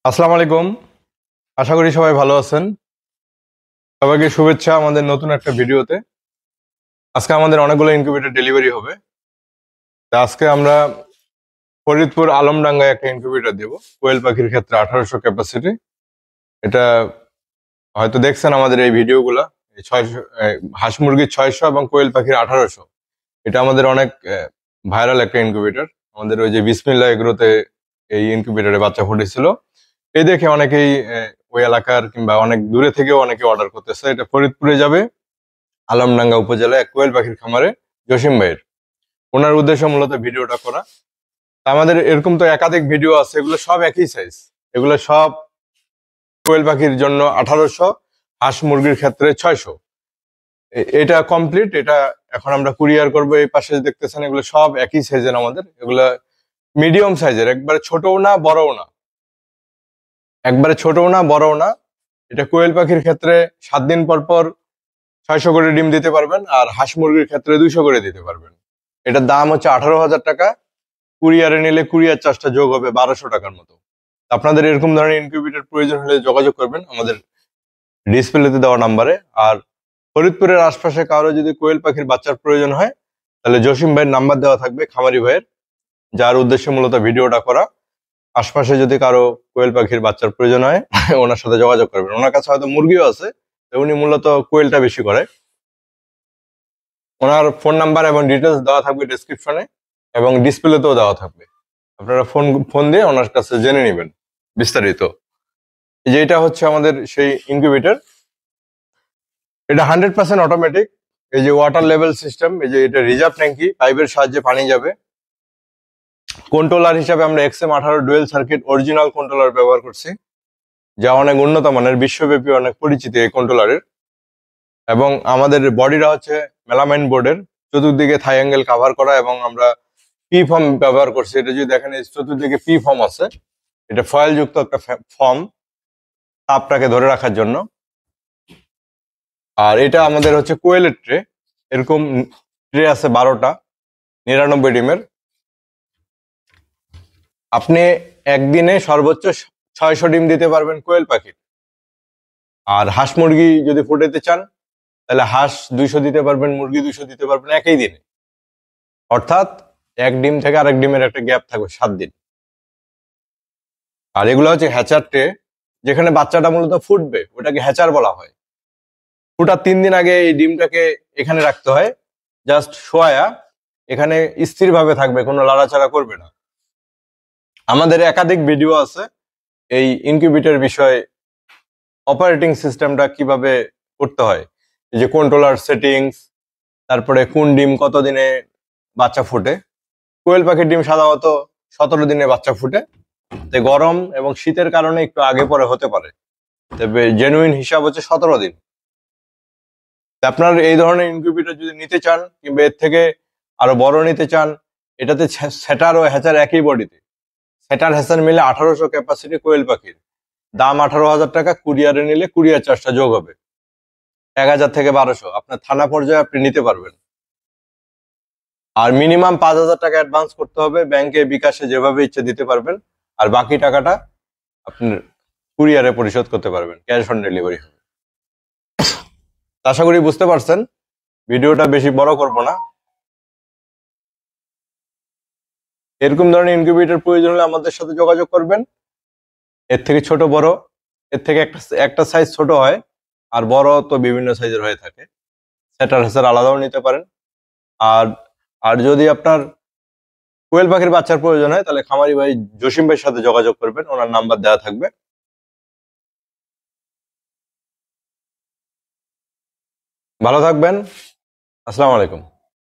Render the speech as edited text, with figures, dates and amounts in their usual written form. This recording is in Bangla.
আসসালামু আলাইকুম। আশা করি সবাই ভালো আছেন। সবাইকে শুভেচ্ছা আমাদের নতুন একটা ভিডিওতে। আজকে আমাদের অনেকগুলো ইনকিউবেটর ডেলিভারি হবে। তা আজকে আমরা ফরিদপুর আলমডাঙ্গায় একটা ইনকিউবেটর দেব। কোয়েল পাখির ক্ষেত্রে 1800 ক্যাপাসিটি। এটা হয়তো দেখছেন আমাদের এই ভিডিওগুলা। এই 600 হাঁস মুরগির 600 এবং কোয়েল পাখির 1800। এটা আমাদের অনেক ভাইরাল একটা ইনকিউবেটর। আমাদের ওই যে বিসমিল্লাহ এগ্রোতে এই ইনকিউবেটরে বাচ্চা ফুটেছিল। এই দেখে অনেকেই ওই এলাকার কিংবা অনেক দূরে থেকেও অনেকে অর্ডার করতেছে। এটা ফরিদপুরে যাবে, আলমডাঙ্গা উপজেলায় এক কোয়েল পাখির খামারে জসিম ভাইয়ের। ওনার উদ্দেশ্য মূলত ভিডিওটা করা। তা আমাদের এরকম তো একাধিক ভিডিও আছে, এগুলো সব একই সাইজ। এগুলো সব কোয়েল পাখির জন্য 1800, হাঁস মুরগির ক্ষেত্রে 600। এটা কমপ্লিট। এটা এখন আমরা কুরিয়ার করব। এই পাশে দেখতেছেন এগুলো সব একই সাইজের আমাদের। এগুলো মিডিয়াম সাইজের, একবারে ছোটও না বড়ও না, একবারে ছোটও না বড়ও না। এটা কোয়েল পাখির ক্ষেত্রে 7 দিন পর পর 600 করে ডিম দিতে পারবেন, আর হাঁস মুরগির ক্ষেত্রে 200 করে দিতে পারবেন। এটার দাম হচ্ছে 18,000 টাকা। কুরিয়ারে নিলে কুরিয়ার চার্জটা যোগ হবে 1200 টাকার মতো। আপনাদের এরকম ধরনের ইনকিউবেটর প্রয়োজন হলে যোগাযোগ করবেন আমাদের ডিসপ্লেতে দেওয়া নাম্বারে। আর ফরিদপুরের আশপাশে কারো যদি কোয়েল পাখির বাচ্চার প্রয়োজন হয়, তাহলে জসিম ভাইয়ের নাম্বার দেওয়া থাকবে, খামারি ভাইয়ের, যার উদ্দেশ্যে মূলত ভিডিওটা করা। আশপাশে যদি কারো কোয়েল পাখির বাচ্চার প্রয়োজন হয় ওনার সাথে যোগাযোগ করবেন। ওনার কাছে হয়তো মুরগিও আছে, উনি মূলত কোয়েলটা বেশি করে। ওনার ফোন নাম্বার এবং ডিটেলস দেওয়া থাকবে ডেসক্রিপশনে, এবং ডিসপ্লেতেও দেওয়া থাকবে। আপনারা ফোন দিয়ে ওনার কাছে জেনে নেবেন বিস্তারিত। এই যে এটা হচ্ছে আমাদের সেই ইনকিউবেটর। এটা 100% অটোমেটিক। এই যে ওয়াটার লেভেল সিস্টেম, এই যে এটা রিজার্ভ ট্যাঙ্কি, পাইপের সাহায্যে পানি যাবে। কন্ট্রোলার হিসাবে আমরা XM18 dual circuit original controller ব্যবহার করছি, যা অনেক উন্নত মানের, বিশ্বব্যাপী অনেক পরিচিত এই কন্ট্রোলারের। এবং আমাদের বডিটা হচ্ছে মেলামাইন বোর্ডের, চতুর্দিকে থাই অ্যাঙ্গেল কাভার করা, এবং আমরা পি ফর্ম ব্যবহার করছি। এটা যদি দেখেন এই চতুর্দিকে পি ফর্ম আছে, এটা ফয়েল যুক্ত একটা ফর্ম, তাপটাকে ধরে রাখার জন্য। আর এটা আমাদের হচ্ছে কোয়েলের ট্রে। এরকম ট্রে আছে 12টা, 99 ডিমের। আপনি একদিনে সর্বোচ্চ 600 ডিম দিতে পারবেন কোয়েল পাখির। আর হাঁস মুরগি যদি ফুটাতে চান, তাহলে হাঁস 200 দিতে পারবেন, মুরগি 200 দিতে পারবেন একই দিনে। অর্থাৎ এক ডিম থেকে আরেক ডিমের একটা গ্যাপ থাকবে 7 দিন। আর এগুলো হচ্ছে হ্যাচার ট্রে, যেখানে বাচ্চাটা মূলত ফুটবে, ওটাকে হ্যাচার বলা হয়। ফুটার 3 দিন আগে এই ডিমটাকে এখানে রাখতে হয়, জাস্ট শোয়া, এখানে স্থিরভাবে থাকবে, কোনো লাড়াচাড়া করবে না। আমাদের একাধিক ভিডিও আছে এই ইনকিউবেটর বিষয়ে, অপারেটিং সিস্টেমটা কিভাবে করতে হয়, এই যে কন্ট্রোলার সেটিংস, তারপরে কোন ডিম কতদিনে বাচ্চা ফুটে। কোয়েল পাখির ডিম সাধারণত 17 দিনে বাচ্চা ফুটে। গরম এবং শীতের কারণে একটু আগে পরে হতে পারে, তবে জেনুইন হিসাব হচ্ছে 17 দিন। আপনার এই ধরনের ইনকিউবেটর যদি নিতে চান, কিংবা এর থেকে আরো বড় নিতে চান, এটাতে সেটার ও হ্যাচার একই বডিতে। সেটার হ্যাচার মিলে 1800 ক্যাপাসিটি কোয়েল পাখির দাম 18,000 টাকা। কুরিয়ারে নিলে কুরিয়ার চার্জটা যোগ হবে 1000 থেকে 1200। আপনার থানা পর্যায়ে আপনি নিতে পারবেন। আর মিনিমাম 5,000 টাকা অ্যাডভান্স করতে হবে, ব্যাংকে বিকাশে যেভাবে ইচ্ছে দিতে পারবেন। আর বাকি টাকাটা আপনি কুরিয়ারে পরিশোধ করতে পারবেন, ক্যাশ অন ডেলিভারি হবে। আশা করি বুঝতে পারছেন। ভিডিওটা বেশি বড় করব না। এরকম ধরনের ইনকিউবেটর প্রয়োজন হলে আমাদের সাথে যোগাযোগ করবেন। এর থেকে ছোট বড়, এর থেকে একটা সাইজ ছোট হয়, আর বড় তো বিভিন্ন সাইজের হয়ে থাকে। সেটার হ্যাচার আলাদাও নিতে পারেন। আর আর যদি আপনার কোয়েল পাখির বাচ্চার প্রয়োজন হয়, তাহলে খামারি ভাই জসিম ভাইয়ের সাথে যোগাযোগ করবেন, ওনার নাম্বার দেওয়া থাকবে। ভালো থাকবেন। আসসালামু আলাইকুম।